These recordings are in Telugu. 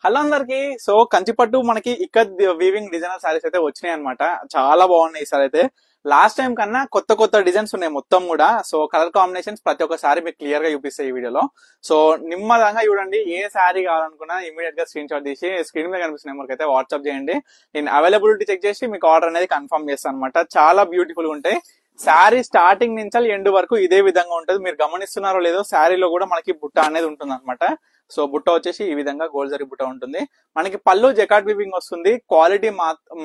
హలో అందరికి. సో కంచిపట్టు మనకి ఇక్కత్ వీవింగ్ డిజైనర్ సారీస్ అయితే వచ్చినాయి అనమాట. చాలా బాగున్నాయి ఈసారి అయితే. లాస్ట్ టైం కన్నా కొత్త కొత్త డిజైన్స్ ఉన్నాయి మొత్తం కూడా. సో కలర్ కాంబినేషన్స్ ప్రతి ఒక్క సారీ మీకు క్లియర్ గా చూపిస్తాయి ఈ వీడియోలో. సో నిమ్మదంగా చూడండి, ఏ సారీ కావాలనుకున్నా ఇమీడియట్ గా స్క్రీన్ షాట్ తీసి స్క్రీన్ మీద కనిపిస్తున్న నెంబర్కి అయితే వాట్సాప్ చేయండి. నేను అవైలబిలిటీ చెక్ చేసి మీకు ఆర్డర్ అనేది కన్ఫర్మ్ చేస్తాను అనమాట. చాలా బ్యూటిఫుల్ గా ఉంటాయి. శారీ స్టార్టింగ్ నుంచి ఎండ్ వరకు ఇదే విధంగా ఉంటుంది. మీరు గమనిస్తున్నారో లేదో, శారీలో కూడా మనకి బుట్ట అనేది ఉంటుంది అనమాట. సో బుట్ట వచ్చేసి ఈ విధంగా గోల్డ్ జరీ బుట్ట ఉంటుంది. మనకి పళ్ళు జకాట్ వీవింగ్ వస్తుంది. క్వాలిటీ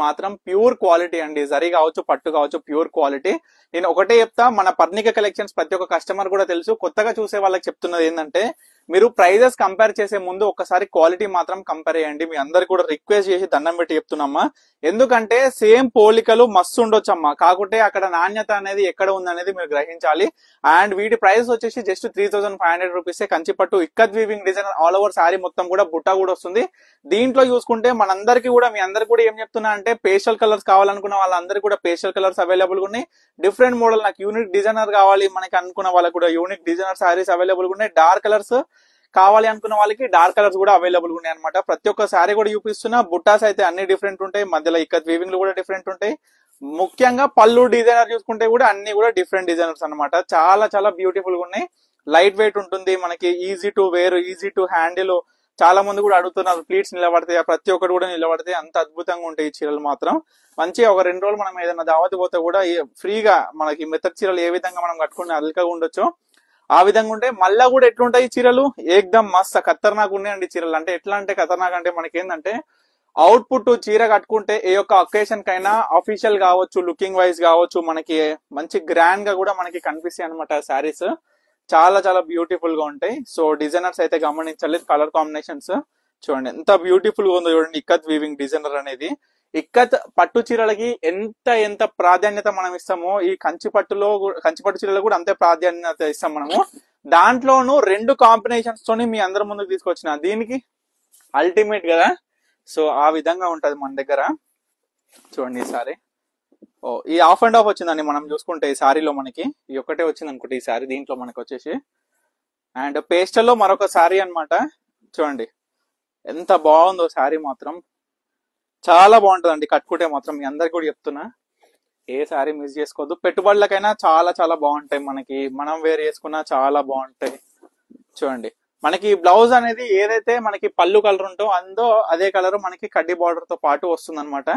మాత్రం ప్యూర్ క్వాలిటీ అండి. జరీ కావచ్చు, పట్టు కావచ్చు, ప్యూర్ క్వాలిటీ. నేను ఒకటే చెప్తా, మన పర్ణిక కలెక్షన్స్ ప్రతి ఒక్క కస్టమర్ కూడా తెలుసు. కొత్తగా చూసే వాళ్ళకి చెప్తున్నది ఏంటంటే, మీరు ప్రైజెస్ కంపేర్ చేసే ముందు ఒకసారి క్వాలిటీ మాత్రం కంపేర్ చేయండి. మీ అందరికి కూడా రిక్వెస్ట్ చేసి దండం పెట్టి చెప్తున్నామ్మా. ఎందుకంటే సేమ్ పోలికలు మస్తు ఉండొచ్చమ్మా, కాకుంటే అక్కడ నాణ్యత అనేది ఎక్కడ ఉందనేది మీరు గ్రహించాలి. అండ్ వీటి ప్రైస్ వచ్చేసి just 3500 rupees. Kanchipattu ikat weaving design all over sari మొత్తం కూడా బుట్ట కూడా వస్తుంది. దీంట్లో చూసుకుంటే మనందరికి కూడా, మీ అందరికి కూడా ఏం చెప్తున్నా అంటే, పేస్టల్ కలర్స్ కావాలనుకున్న వాళ్ళందరికీ కూడా పేస్టల్ కలర్స్ అవైలబుల్ ఉన్నాయి. డిఫరెంట్ మోడల్, నాకు యూనిక్ డిజైనర్ కావాలి మనకి అనుకున్న వాళ్ళకి కూడా యూనిక్ డిజైనర్ సారీస్ అవైలబుల్ ఉన్నాయి. డార్క్ కలర్స్ కావాలి అనుకున్న వాళ్ళకి డార్క్ కలర్స్ కూడా అవైలబుల్ ఉన్నాయి అనమాట. ప్రతి ఒక్క సారీ కూడా చూపిస్తున్నా. బుట్టాస్ అయితే అన్ని డిఫరెంట్ ఉంటాయి, మధ్యలో ఇక్కత్ వీవింగ్ కూడా డిఫరెంట్ ఉంటాయి. ముఖ్యంగా పళ్ళు డిజైనర్ చూసుకుంటే కూడా అన్ని కూడా డిఫరెంట్ డిజైనర్స్ అనమాట. చాలా చాలా బ్యూటిఫుల్ గా ఉన్నాయి. లైట్ వెయిట్ ఉంటుంది మనకి, easy to wear, easy to handle. చాలా మంది కూడా అడుగుతున్నారు ప్లీట్స్ నిలబడతాయి, ప్రతి ఒక్కటి కూడా నిలబడతాయి. అంత అద్భుతంగా ఉంటాయి ఈ చీరలు మాత్రం. మంచిగా ఒక 2 రోజులు మనం ఏదైనా దావత్ పోతే కూడా ఫ్రీగా మనకి మెత్తటి చీరలు ఏ విధంగా మనం కట్టుకుని అల్కగా ఉండొచ్చు ఆ విధంగా ఉంటాయి. మళ్ళా కూడా ఎట్లుంటాయి చీరలు, ఏకదమ్ మస్త్ ఖతర్నాక్ ఉన్నాయండి చీరలు. అంటే ఎట్లా అంటే ఖతర్నాక్ అంటే, మనకి ఏంటంటే అవుట్పుట్ చీర కట్టుకుంటే ఏ ఒక్క అకేషన్ కైనా అఫీషియల్ కావచ్చు, లుకింగ్ వైజ్ కావచ్చు, మనకి మంచి గ్రాండ్ గా కూడా మనకి కనిపిస్తాయి అనమాట శారీస్. చాలా చాలా బ్యూటిఫుల్ గా ఉంటాయి. సో డిజైనర్స్ అయితే గమనించాలి. కలర్ కాంబినేషన్స్ చూడండి ఎంత బ్యూటిఫుల్ గా ఉందో చూడండి. ఇక్కత్ వీవింగ్ డిజైనర్ అనేది, ఇక్కత్ పట్టు చీరలకి ఎంత ఎంత ప్రాధాన్యత మనం ఇస్తామో, ఈ కంచిపట్టు చీరలు కూడా అంతే ప్రాధాన్యత ఇస్తాం మనము. దాంట్లోనూ 2 కాంబినేషన్స్ తోని మీ అందరి ముందుకు తీసుకొచ్చిన, దీనికి అల్టిమేట్ కదా. సో ఆ విధంగా ఉంటది మన దగ్గర. చూడండి ఈసారి ఈ ఆఫ్ అండ్ ఆఫ్ వచ్చిందండి. మనం చూసుకుంటే ఈ సారీలో మనకి ఈ ఒక్కటే వచ్చింది అనుకుంటే ఈ సారీ. దీంట్లో మనకి వచ్చేసి అండ్ పేస్టల్లో మరొక సారీ అనమాట. చూడండి ఎంత బాగుందో సారీ మాత్రం. చాలా బాగుంటదండి కట్టుకుంటే మాత్రం. మీ అందరికి కూడా చెప్తున్నా, ఏ సారీ మిస్ చేసుకోవద్దు. పెట్టుబడులకైనా చాలా చాలా బాగుంటాయి. మనకి మనం వేర్ చేసుకున్నా చాలా బాగుంటాయి. చూడండి మనకి బ్లౌజ్ అనేది ఏదైతే మనకి పళ్ళు కలర్ ఉంటో అదే కలర్ మనకి కడ్డీ బార్డర్ తో పాటు వస్తుంది అనమాట.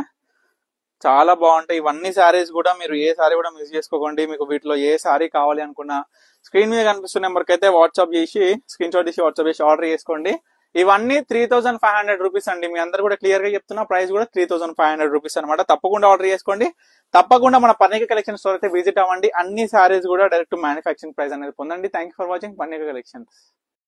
చాలా బాగుంటాయి ఇవన్నీ సారీస్ కూడా. మీరు ఏ సారీ కూడా మిస్ చేసుకోకండి. మీకు వీటిలో ఏ సారీ కావాలి అనుకున్నా స్క్రీన్ మీద కనిపిస్తున్న నెంబర్కి అయితే వాట్సాప్ చేసి స్క్రీన్ షాట్ తీసి వాట్సాప్ చేసి ఆర్డర్ చేసుకోండి. ఇవన్నీ 3500 రూపీస్ అండి. మీ అందరు కూడా క్లియర్ గా చెప్తున్నా, ప్రైస్ కూడా 3500 రూపీస్ అనమాట. తప్పకుండా ఆర్డర్ చేసుకోండి. తప్పకుండా మన పర్ణిక కలెక్షన్ స్టోర్ అయితే విజిట్ అవ్వండి. అన్ని సారీస్ కూడా డైరెక్ట్ మ్యానుఫ్యాక్చరింగ్ ప్రైస్ అనేది పొందండి. Thank you for watching Parnika collections.